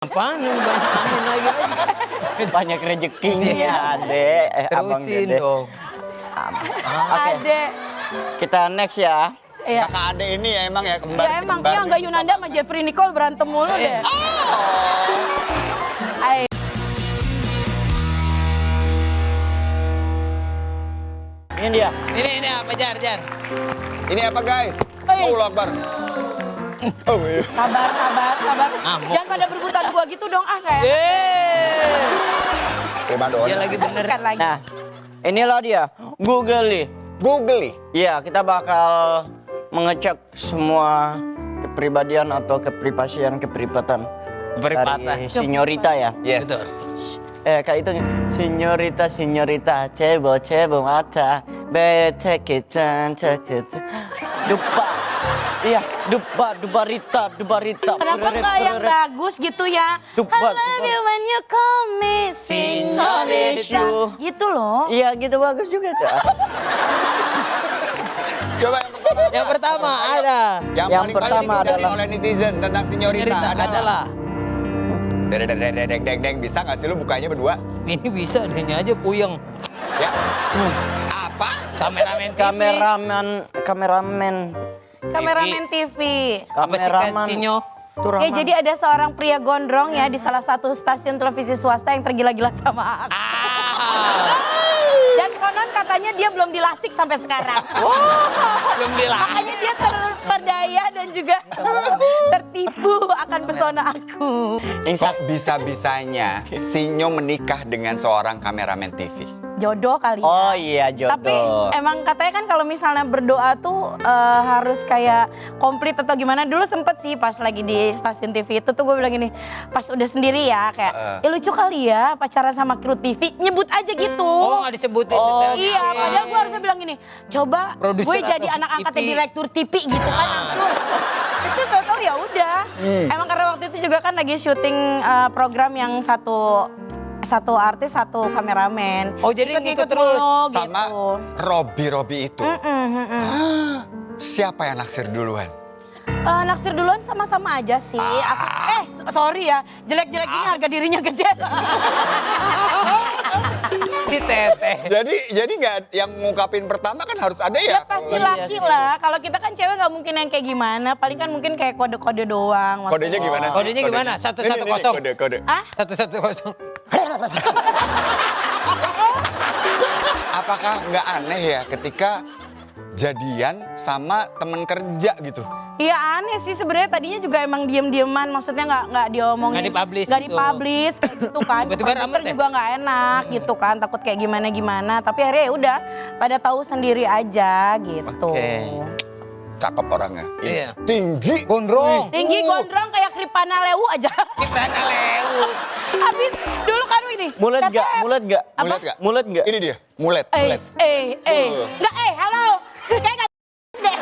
Apaan yang banyak angin lagi? Banyak rezekinya, Adek. Abang Terusin Dede. dong. Oke, Ade. kita next ya. Iya. Kakak ade ini ya emang ya kembar Ya emang dia nggak Yunanda sama Jeffrey Nicole berantem mulu deh. Ay. Ini dia. Ini apa Jar? Ini apa guys? Eish. Allahu Akbar. Oh iya. Sabar. Ngamuk. Jangan pada berebutan gua gitu dong kayak. Yeay. Prima donna. Dia lagi bener. Bukan lagi. Nah, inilah dia. Google nih. Google nih. Iya, kita bakal mengecek semua kepribadian atau keprivasian kepribatan Kepribatan. dari Sinyorita ya. Yes. Betul. Kayak itu Sinyorita, cebo mata, bete kita, dupa. Iya, dubarita. Kenapa nggak yang bagus gitu ya? I Dubat, love you when you call me Señorita. Gitu loh. Iya, gitu bagus juga tuh. Coba Yang pertama ada. Yang Yang paling pertama banyak dicari adalah- oleh netizen tentang Sinyorita Cerita adalah. Deng. Bisa nggak sih lu bukanya berdua? Ini bisa, dia aja puyeng. Ya. Apa? Kameramen TV. Kameramen TV. Apa sih Kak Sinyo? Tuh, Ya Rahman. jadi ada seorang pria gondrong ya di salah satu stasiun televisi swasta yang tergila-gila sama aku. Dan konon katanya dia belum dilasik sampai sekarang. Belum dilatih. Makanya dia terperdaya dan juga tertipu akan pesona aku. Kok bisa-bisanya Sinyo menikah dengan seorang kameramen TV? Jodoh kali ya. Oh iya, jodoh. Tapi emang katanya kan kalau misalnya berdoa tuh harus kayak komplit atau gimana. Dulu sempet sih pas lagi di stasiun TV itu tuh gue bilang gini. Pas udah sendiri ya kayak, lucu kali ya pacaran sama kru TV. Nyebut aja gitu. Oh nggak disebutin. Oh, detailnya. Iya, padahal gue harusnya bilang gini, coba Produser gue jadi atau anak angkatnya TV. direktur TV gitu kan langsung. Itu tau ya udah. Emang karena waktu itu juga kan lagi syuting program yang satu artis, satu kameramen. Oh, jadi ngikut terus mulu Sama gitu. Robby itu. Siapa yang naksir duluan? Naksir duluan sama-sama aja sih. Sorry ya, jelek-jelek ini harga dirinya gede. Si Teteh. Jadi nggak yang ngungkapin pertama kan harus ada Ya ya? pasti Kalau- laki lah. Kalau kita kan cewek nggak mungkin yang kayak gimana. Paling kan mungkin kayak kode-kode doang. Kodenya gimana sih? Kodenya gimana? 110. Ini, kode. Ah? 110. Apakah nggak aneh ya ketika jadian sama temen kerja gitu? Iya aneh sih sebenarnya tadinya juga emang diem-dieman, maksudnya nggak diomongin, Nggak dipublish nggak gitu. dipublish kayak gitu kan. Tiba-tiba Produser rame deh. juga nggak enak gitu kan, takut kayak gimana. Tapi akhirnya ya udah pada tahu sendiri aja gitu. Oke. Cakep orangnya. Iya. Tinggi. Gondrong. Tinggi gondrong kayak Kripana Lewu aja. Kita lewu. Habis dulu kan ini. Mulet katanya- gak? Mulet gak? Ini dia, mulet. Enggak, halo. Kayak nggak deh.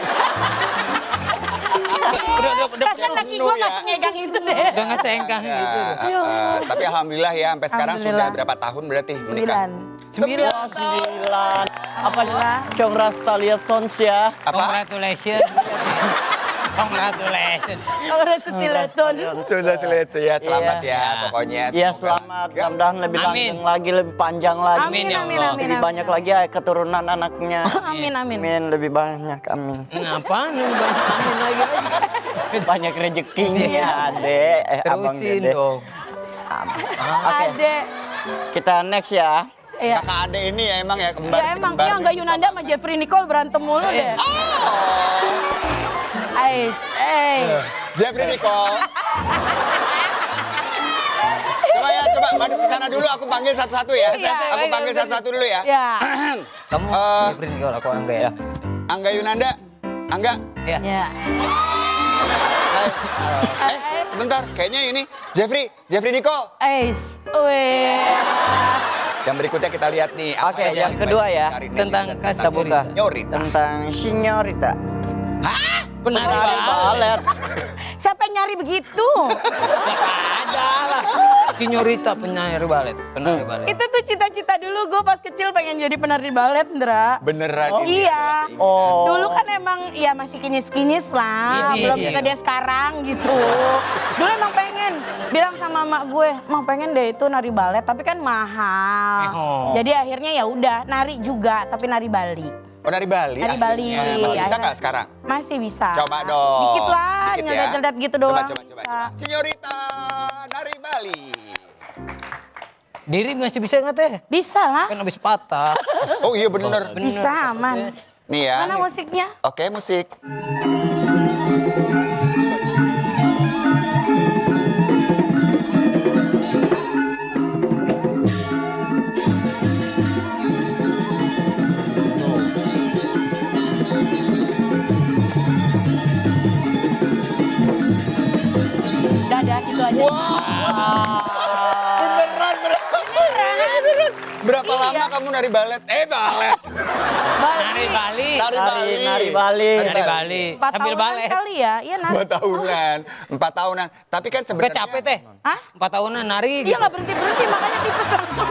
Udah Kasian laki gue penuh ya. masih ngegang itu deh. udah nggak sengkang Ya, gitu. tapi alhamdulillah ya sampai sekarang sudah Alhamdulillah. berapa tahun berarti menikah? 9. 9. Apa Cong Rasta lihat tons ya? Apa? Congratulations. Congratulations. Orang setileton. Sudah selesai ya, selamat Iya. ya pokoknya. Iya, Semoga- selamat. Mudah-mudahan lebih Amin. langgeng lagi, lebih panjang lagi. Amin, ya Amin, Allah. amin, Lebih amin. banyak lagi ya keturunan anaknya. Amin. Amin, lebih banyak. Amin. Apaan yang banyak angin lagi? Banyak rezekinya, Iya. Adek. Abang Terusin Dede. dong. Oke, Ade. kita next ya. Iya. Kakak ade ini ya emang ya kembar. Ya emang dia nggak Yunanda sama Jeffrey Nicole berantem mulu deh. Ais, Jeffrey Nicole. Coba madu ke sana dulu, aku panggil satu-satu ya. Iya. Aku panggil satu-satu dulu ya. Ya. Kamu beri kalau aku angga ya. Angga Yunanda. Angga. Ya. Ya. Hai. Sebentar, kayaknya ini Jeffrey Nicole. Ais, weh. Yang berikutnya kita lihat nih. apa Oke, yang paling kedua banyak ya. dicari Tentang netizen kasih Kita buka Sinyorita. tentang Sinyorita. Penari Penari balet. balet. Siapa yang nyari begitu? Ya ada lah. Sinyorita penari balet. Penari balet. Itu tuh cita-cita dulu gue pas kecil pengen jadi penari balet, Ndra. Beneran ini Iya. adalah Oh. Dulu kan emang ya masih kinyis-kinyis lah, Ini, belum iya. segede sekarang gitu. Dulu emang pengen, bilang sama emak gue, emang pengen deh itu nari balet, tapi kan mahal. Oh. Jadi akhirnya ya udah nari juga, tapi nari Bali. Oh, dari Bali. Dari Bali. akhirnya. Masih bisa Akhirnya- nggak sekarang? Masih bisa. Coba dong. Dikit lah, Dikit ya. nyodet-nyodet gitu doang. Coba. bisa. Sinyorita dari Bali. Diri masih bisa nggak teh? Bisa lah, Kan habis patah. Oh iya bener. bisa aman. Nih ya. Mana musiknya? Oke, musik. Dadah gitu aja. Beneran. Berapa Iya. lama kamu nari balet? Balet. Nari Bali. Nari Bali. Nari Bali. Nari Bali. 4 Sambil tahunan balet. kali ya, iya nari. 4 tahunan. 4 tahunan. Tapi kan Gak sebenarnya. capek teh? Hah? 4 tahunan nari Dia gitu. nggak berhenti-berhenti, makanya tipes langsung.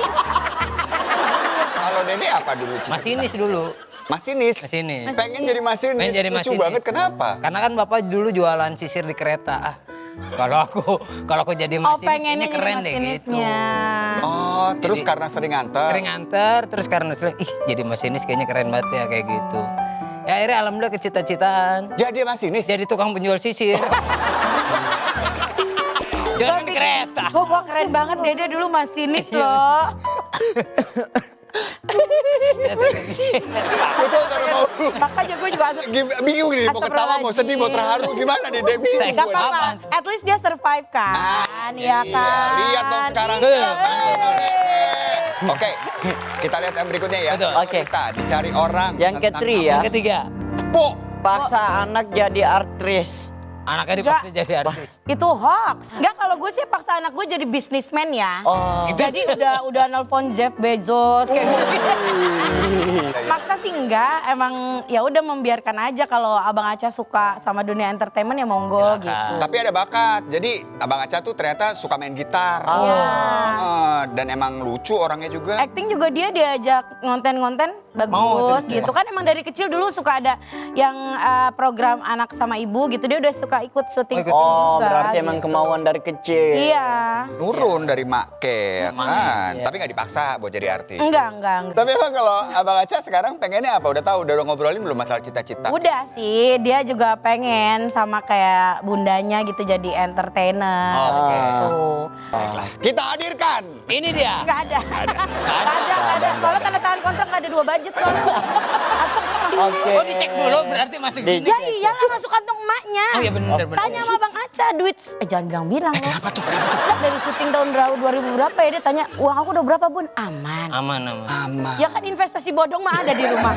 Kalau Dede apa dulu? Masinis dulu. Masinis. Masinis. Pengen jadi masinis. Pengen jadi Lucu masinis. banget. Kenapa? Karena kan bapak dulu jualan sisir di kereta. Kalau aku jadi Oh masinis pengennya ini jadi keren deh gitu. masinisnya. Oh, terus Jadi- karena sering nganter. Sering nganter, terus karena sering, jadi masinis kayaknya keren banget ya kayak gitu. Ya akhirnya alhamdulillah kecita-citaan. Jadi masinis. Jadi tukang penjual sisir. Jualan di kereta. Wah keren banget Dede dulu masinis Iya. loh. Betul kan mau. Makanya gue juga Bingung nih, mau ketawa, mau sedih, mau terharu, gimana Dede? Bingung Gak gue. apa-apa, at least dia survive kan, ya Iya, kan. lihat dong sekarang. Iya. Oke, kita lihat yang berikutnya ya. Betul. Oke. Kita dicari orang. Yang tentang ketiga apa? ya. Yang ketiga, Po. Paksa anak jadi artis. anaknya dipaksa jadi artis. Itu hoax. Enggak, kalau gue sih paksa anak gue jadi bisnismen ya. Oh. Jadi udah nelpon Jeff Bezos kayak gitu. Maksa sih enggak, emang ya udah membiarkan aja kalau Abang Aca suka sama dunia entertainment ya monggo Silakan. gitu. Tapi ada bakat. Jadi Abang Aca tuh ternyata suka main gitar. Iya. Dan emang lucu orangnya juga. Acting juga dia diajak ngonten-ngonten Mau bagus tuh, gitu kan, emang dari kecil dulu suka ada yang program anak sama ibu gitu, dia udah suka ikut syuting ikut. Oh, juga, berarti gitu. emang kemauan dari kecil. Iya. Nurun dari make, ya kan? Iya. Tapi nggak dipaksa buat jadi artis. Enggak. Tapi emang kalau Abang Aca sekarang pengennya apa? Udah tahu, udah ngobrolin belum masalah cita-cita? Udah sih, dia juga pengen sama kayak bundanya gitu jadi entertainer. Oke. Gitu. Baiklah, kita hadirkan. Ini dia. Enggak ada. Enggak ada. Soalnya tanda tangan kontrak enggak ada 2 budget soalnya. Oke. Oh dicek dulu berarti masuk Di- sini. Ya iyalah masuk kantong emaknya. Oh iya bener. Tanya sama Bang Aca duit, jangan bilang-bilang loh. Kenapa tuh? Kan dari syuting tahun 2000 berapa ya, dia tanya uang aku udah berapa Bun? Aman. Aman. Aman. Ya kan investasi bodong mah ada di rumah.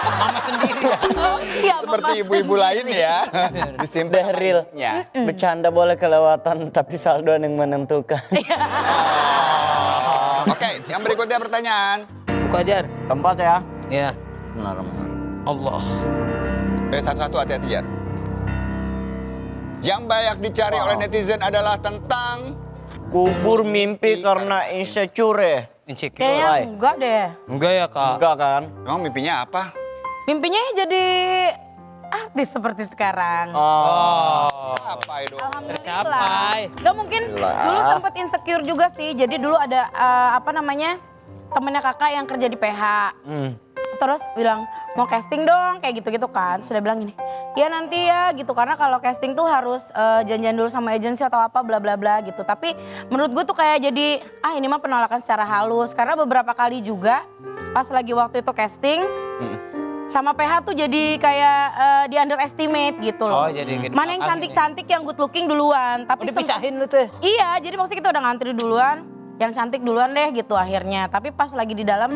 Mama sendiri ya. Iya, Seperti Mama ibu-ibu lain ya. Disimpan Behril. ya. Bercanda boleh kelewatan, tapi saldo yang menentukan. Oke, yang berikutnya pertanyaan. Buka ajar. Keempat ya. Ya. Bismillahirrahmanirrahim. Allah. Satu-satu hati-hati ya. Yang banyak dicari oleh netizen adalah tentang Kubur mimpi karena insecure. Insecure. Kayaknya Why? enggak deh. Enggak ya kak. Enggak kan? emang mimpinya apa? Mimpinya jadi artis seperti sekarang. Oh. Apa itu? Alhamdulillah. Tercapai. Gak mungkin, dulu sempet insecure juga sih. Jadi dulu ada temennya kakak yang kerja di PH. Terus bilang mau casting dong kayak gitu-gitu kan. Sudah bilang gini, ya nanti ya gitu. Karena kalau casting tuh harus janjian dulu sama agensi atau apa bla bla bla gitu. Tapi menurut gue tuh kayak jadi ini mah penolakan secara halus. Karena beberapa kali juga pas lagi waktu itu casting sama PH tuh jadi kayak di underestimate gitu loh. Oh jadi gitu. Mana yang cantik-cantik yang good looking duluan. Tapi Udah pisahin lu tuh. Iya, jadi maksudnya kita udah ngantri duluan, yang cantik duluan deh gitu akhirnya. Tapi pas lagi di dalam,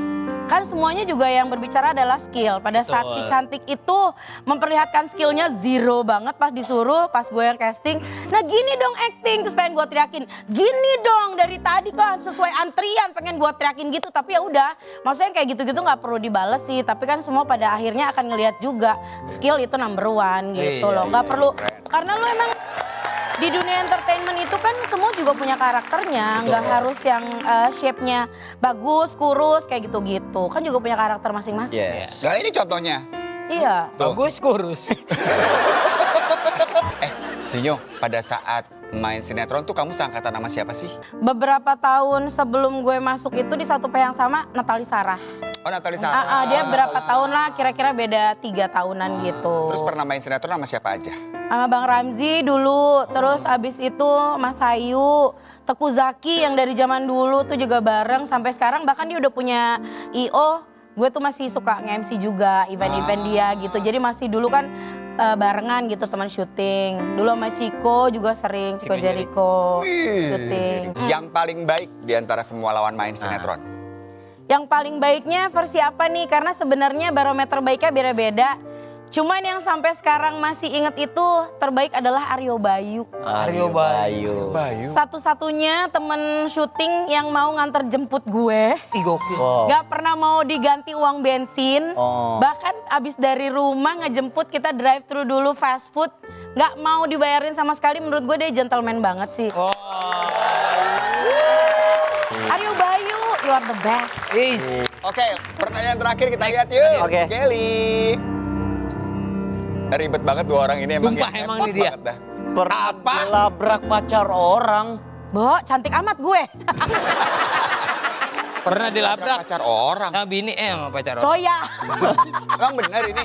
kan semuanya juga yang berbicara adalah skill. Pada saat si cantik itu memperlihatkan skillnya zero banget pas disuruh, pas gue yang casting. Nah gini dong acting, terus pengen gue teriakin. Gini dong dari tadi kok sesuai antrian pengen gue teriakin gitu. Tapi ya udah, maksudnya kayak gitu-gitu gak perlu dibales sih. Tapi kan semua pada akhirnya akan ngelihat juga skill itu number one gitu Iya, loh. Gak perlu, karena lu emang di dunia entertainment itu kan semua juga punya karakternya, nggak harus yang shape-nya bagus, kurus kayak gitu-gitu. Kan juga punya karakter masing-masing. Yes. Nah ini contohnya. Iya. Bagus kurus. Sinyo, pada saat main sinetron tuh kamu seangkatan sama siapa sih? Beberapa tahun sebelum gue masuk itu di satu yang sama, Natali Sarah. Oh Natali Sarah. Dia berapa tahun lah, kira-kira beda 3 tahunan gitu. Terus pernah main sinetron sama siapa aja? Sama Bang Ramzi dulu, terus abis itu Mas Ayu, Teku Zaki yang dari zaman dulu tuh juga bareng sampai sekarang, bahkan dia udah punya IO. Gue tuh masih suka nge-MC juga event-event dia gitu. Jadi masih dulu kan barengan gitu teman syuting. Dulu sama Ciko juga sering, Ciko Jericho syuting. Yang paling baik di antara semua lawan main sinetron? Yang paling baiknya versi apa nih? Karena sebenarnya barometer baiknya beda-beda. Cuman yang sampai sekarang masih inget itu terbaik adalah Aryo Bayu. Aryo Bayu. Satu-satunya temen syuting yang mau nganter jemput gue. Ih gokil. Wow. Gak pernah mau diganti uang bensin. Oh. Bahkan abis dari rumah ngejemput kita drive thru dulu fast food. Gak mau dibayarin sama sekali, menurut gue dia gentleman banget sih. Oh. Aryo Bayu, you are the best. Is. Oke, pertanyaan terakhir kita lihat yuk. Oke. Kelly. Ribet banget 2 orang ini emang. Sumpah, ya. emang Repot ini dia. banget dah. Pernah Apa? labrak pacar orang. Bo, cantik amat gue. Pernah dilabrak. Pacar orang. Sama bini sama pacar orang. Coya. Emang bener ini?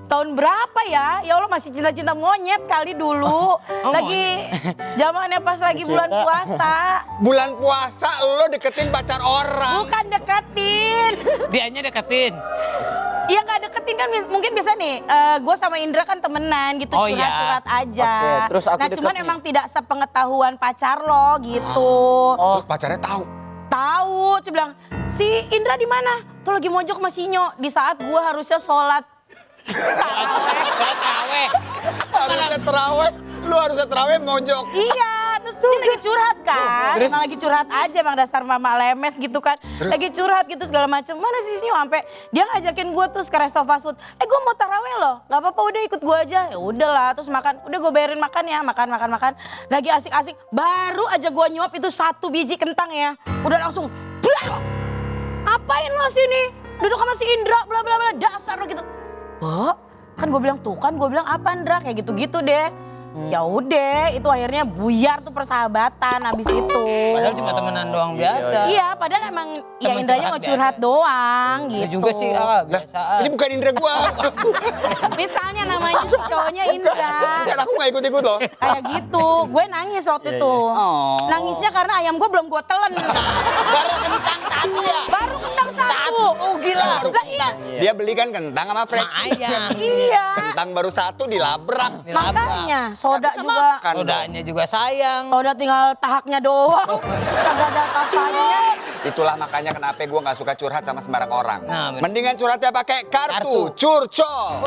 Tahun berapa ya? Ya Allah masih cinta-cinta monyet kali dulu. Lagi zamannya pas lagi bulan puasa. Bulan puasa lo deketin pacar orang. Bukan deketin. Dianya deketin. Iya nggak deketin kan mungkin bisa nih. Gue sama Indra kan temenan gitu, Oh, iya. curhat-curhat aja. Oke, terus aku nah deket cuman nih. emang tidak sepengetahuan pacar lo gitu. Oh. Terus pacarnya tahu. Tahu, dia bilang si Indra di mana? Tuh lagi mojok sama Sinyo. Di saat gue harusnya sholat. Taraweh. Harusnya terawih. Lu harusnya terawih mojok. Iya, terus dia lagi curhat kan. Emang lagi curhat aja bang, dasar mama lemes gitu kan. Lagi curhat gitu segala macem. Mana sih Sinyo? Sampai dia ngajakin gue tuh ke resto fast food. Gue mau taraweh loh. Gak apa-apa udah ikut gue aja. Ya udahlah, terus makan. Udah gue bayarin makan ya, makan. Lagi asik-asik. Baru aja gue nyuap itu 1 biji kentang ya. Udah langsung, blah! Apain lo sini? Duduk sama si Indra, bla bla bla, dasar lo gitu. Bo, kan gue bilang tuh kan, gue bilang apa Indra, kayak gitu-gitu deh. Ya udah, itu akhirnya buyar tuh persahabatan abis itu. Padahal cuma temenan doang biasa. Iya, padahal emang ya Temen Indranya curhat mau curhat biasa. doang Ya gitu. juga sih biasaan. Ini bukan Indra gua. Misalnya namanya cowoknya Indra. Kan aku gak ikut-ikut loh. Kayak gitu, gue nangis waktu itu. Oh. Nangisnya karena ayam gue belum gue telen. Baru kentang 1 ya. Baru kentang 1. Oh gila. Lah iya, Dia beli kan kentang sama Fred. Ayam. iya. Kentang baru 1 dilabrak. Makanya soda Nggak bisa juga. makan. Sodanya juga sayang. Soda tinggal tahaknya doang. Kagak ada apa-apanya. Itulah makanya kenapa gue gak suka curhat sama sembarang orang. Nah, bener. Mendingan curhatnya pakai kartu Kartu. curcol.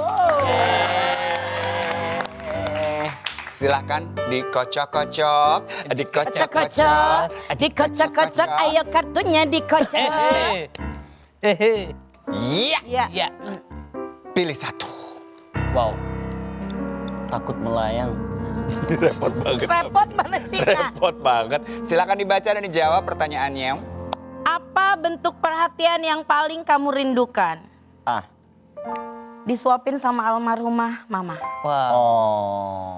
Silahkan dikocok-kocok, Kocok-kocok, dikocok-kocok, ayo kartunya dikocok. Iya, Iya. Iya. pilih 1. Wow. Takut melayang. Repot banget. Repot mana sih? Nah, Repot banget. Silakan dibaca dan dijawab pertanyaannya. apa bentuk perhatian yang paling kamu rindukan? Ah. Disuapin sama almarhumah mama. Wow. Oh.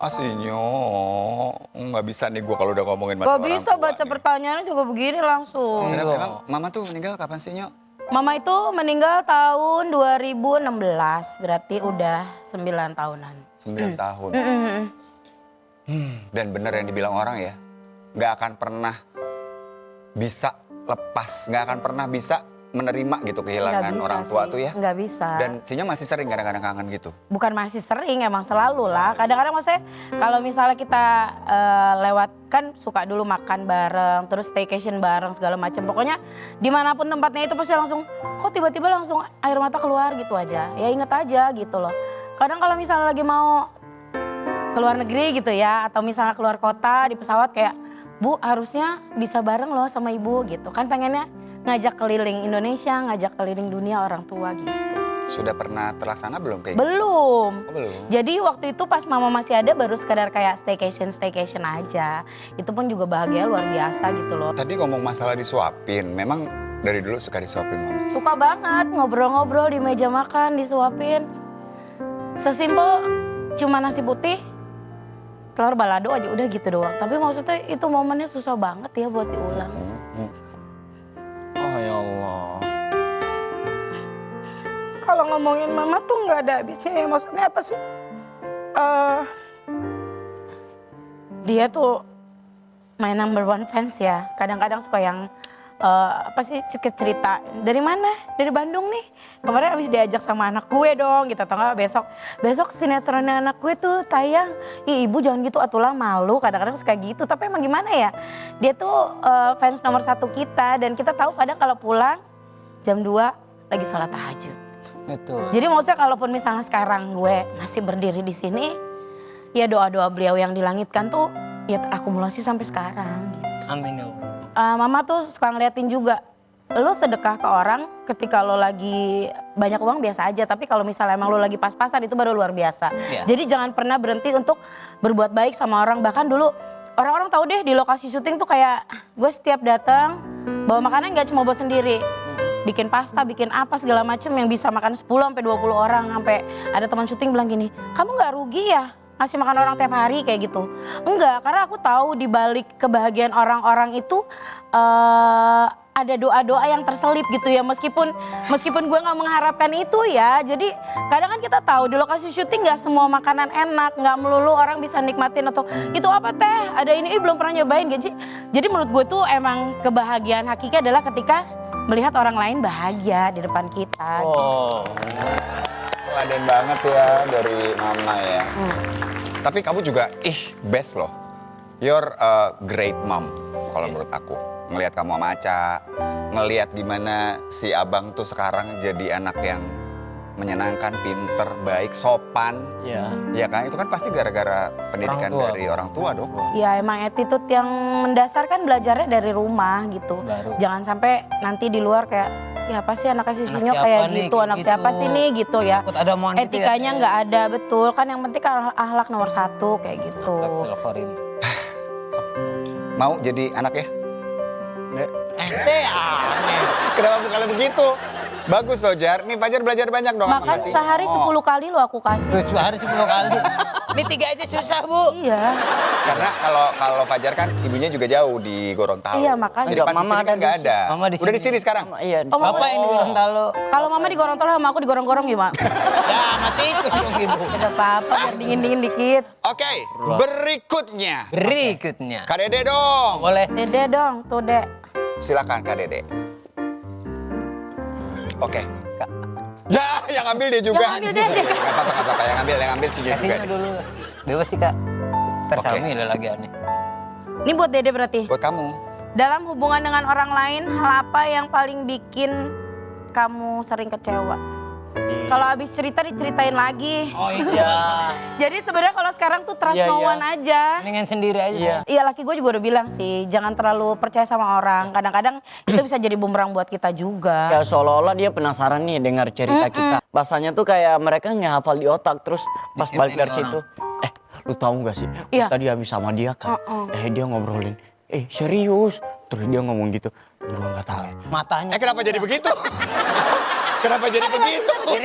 Asinyo, nggak bisa nih gue kalau udah ngomongin Gak masalah bisa orang tua baca nih. pertanyaannya juga begini langsung. Kenapa emang mama tuh meninggal kapan sih, Nyo? Mama itu meninggal tahun 2016, berarti udah 9 tahunan. 9 tahun. Mm-mm. Dan bener yang dibilang orang ya, nggak akan pernah bisa lepas, nggak akan pernah bisa menerima gitu kehilangan Nggak bisa orang tua sih, tuh ya. nggak bisa. Dan Sinyo masih sering kadang-kadang kangen gitu. Bukan masih sering, emang selalu lah. Kadang-kadang maksudnya kalau misalnya kita lewat kan suka dulu makan bareng, terus staycation bareng segala macam. Pokoknya dimanapun tempatnya itu pasti langsung, kok tiba-tiba langsung air mata keluar gitu aja. Ya inget aja gitu loh. Kadang kalau misalnya lagi mau keluar negeri gitu ya, atau misalnya keluar kota di pesawat kayak, Bu harusnya bisa bareng loh sama ibu gitu. Kan pengennya ngajak keliling Indonesia, ngajak keliling dunia orang tua gitu. Sudah pernah terlaksana belum kayak gitu? Belum. Oh, belum. Jadi waktu itu pas mama masih ada baru sekedar kayak staycation aja. Itu pun juga bahagia luar biasa gitu loh. Tadi ngomong masalah disuapin, memang dari dulu suka disuapin Mama? Suka banget ngobrol-ngobrol di meja makan, disuapin. Sesimpel cuma nasi putih, telur balado aja udah gitu doang. Tapi maksudnya itu momennya susah banget ya buat diulang. Oh ya Allah. Kalau ngomongin mama tuh nggak ada habisnya ya. Maksudnya apa sih? Dia tuh my number one fans ya. Kadang-kadang suka yang apa sih cerita dari mana? Dari Bandung nih. Kemarin habis diajak sama anak gue dong gitu. Atau nggak besok sinetronnya anak gue tuh tayang. Ih ibu jangan gitu atulah malu. Kadang-kadang suka gitu. Tapi emang gimana ya? Dia tuh fans nomor 1 kita dan kita tahu kadang kalau pulang jam 2 lagi sholat tahajud. Betul. Jadi maksudnya kalaupun misalnya sekarang gue masih berdiri di sini, ya doa-doa beliau yang dilangitkan tuh ya terakumulasi sampai sekarang. Gitu. Amin ya Allah. Mama tuh suka ngeliatin juga, lo sedekah ke orang ketika lo lagi banyak uang biasa aja, tapi kalau misalnya emang lo lagi pas-pasan itu baru luar biasa. Iya. Jadi jangan pernah berhenti untuk berbuat baik sama orang. Bahkan dulu orang-orang tahu deh di lokasi syuting tuh kayak gue setiap datang bawa makanan gak cuma buat sendiri. Bikin pasta, bikin apa segala macem yang bisa makan 10 sampai 20 orang. Sampai ada teman syuting bilang gini, kamu gak rugi ya ngasih makan orang tiap hari kayak gitu? Enggak, karena aku tahu di balik kebahagiaan orang-orang itu ada doa-doa yang terselip gitu ya. Meskipun gue gak mengharapkan itu ya. Jadi kadang kan kita tahu di lokasi syuting gak semua makanan enak, gak melulu orang bisa nikmatin atau itu apa teh, ada ini belum pernah nyobain. Jadi menurut gue tuh emang kebahagiaan hakiki adalah ketika melihat orang lain bahagia di depan kita. Oh. Teladan banget ya dari Mama ya. Tapi kamu juga best loh. You're a great mom kalau menurut aku. Ngelihat kamu sama Aca, ngelihat gimana si abang tuh sekarang jadi anak yang menyenangkan, pinter, baik, sopan. Iya. Ya kan, itu kan pasti gara-gara pendidikan Orang tua. dari orang tua dong. Ya emang attitude yang mendasarkan belajarnya dari rumah gitu. Baru. Jangan sampai nanti di luar kayak, ya apa sih anaknya si Anak Sinyo siapa kayak nih, gitu, kayak anak gitu. siapa sih nih gitu ya. Takut ada omongan gitu ya, Etikanya Teh. nggak ada, betul. Kan yang penting kan akhlak nomor 1 kayak gitu. Teleponin. Mau jadi anak ya? Ente aneh. Kenapa kalau begitu? Bagus loh Jar, nih Fajar belajar banyak dong. Makan kasih. sehari 10 kali lo aku kasih. Terus sehari 10 kali. Ini 3 aja susah Bu. Iya. Karena kalau Fajar kan ibunya juga jauh di Gorontalo. Iya, makanya. Jadi pas di Mama sini kan ada nggak di ada. Mama di Udah di sini. sini sekarang. Iya. Oh, Mama- Bapak yang di Gorontalo. Kalau mama di Gorontalo sama aku di gorong-gorong gimana? Ya mati tikus dong Ibu. Ada apa-apa biar dingin-dingin dikit. Oke, berikutnya. Berikutnya. Kak Dede dong. Boleh. Dede dong, tuh Dek. Silakan Kak Dede. Oke. Ya, yang ambil dia juga. Yang ambil Dede. Nggak apa-apa. Yang ambil si Dia juga. Kasihnya dulu. Bebas sih Kak. Oke. Tersami lagi aneh. Ini buat Dede berarti. Buat kamu. Dalam hubungan dengan orang lain, hal apa yang paling bikin kamu sering kecewa? Kalau habis cerita diceritain lagi. Oh iya. Iya. Jadi sebenarnya kalau sekarang tuh trust Iya, no iya. one aja. Mendingan sendiri aja. Iya. Iya laki gue juga udah bilang sih, jangan terlalu percaya sama orang. Kadang-kadang itu bisa jadi bumerang buat kita juga. Kayak seolah-olah dia penasaran nih dengar cerita kita. Bahasanya tuh kayak mereka ngehafal di otak. Terus pas balik dari Diceritain situ, lu tahu gak sih? Iya. Tadi habis sama dia kan. Dia ngobrolin. Serius? Terus dia ngomong gitu. Gua gak tahu. Matanya. Kenapa jadi begitu? Kenapa jadi begitu? Itu ya,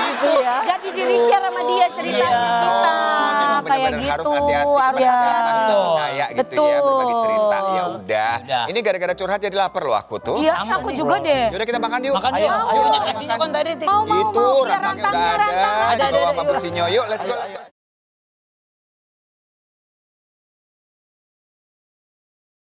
Gitu ya. jadi diri share sama dia cerita kita. Memang Kayak benar-benar gitu. harus hati-hati Harus kepada siapa kita Betul. percaya gitu ya, Betul. berbagi cerita. Ya udah. Udah. Ini gara-gara curhat jadi lapar loh aku tuh. Iya, Sama aku nih, juga bro. deh. Yaudah kita makan yuk. Makan Ayo, yuk. ayo. Punya kasihnya kan tadi. Tik. Mau, Itu mau. Iya, rantangnya udah ada. rantangnya. Dibawa Ada, sama yuk. Pusinyo. Yuk, let's go.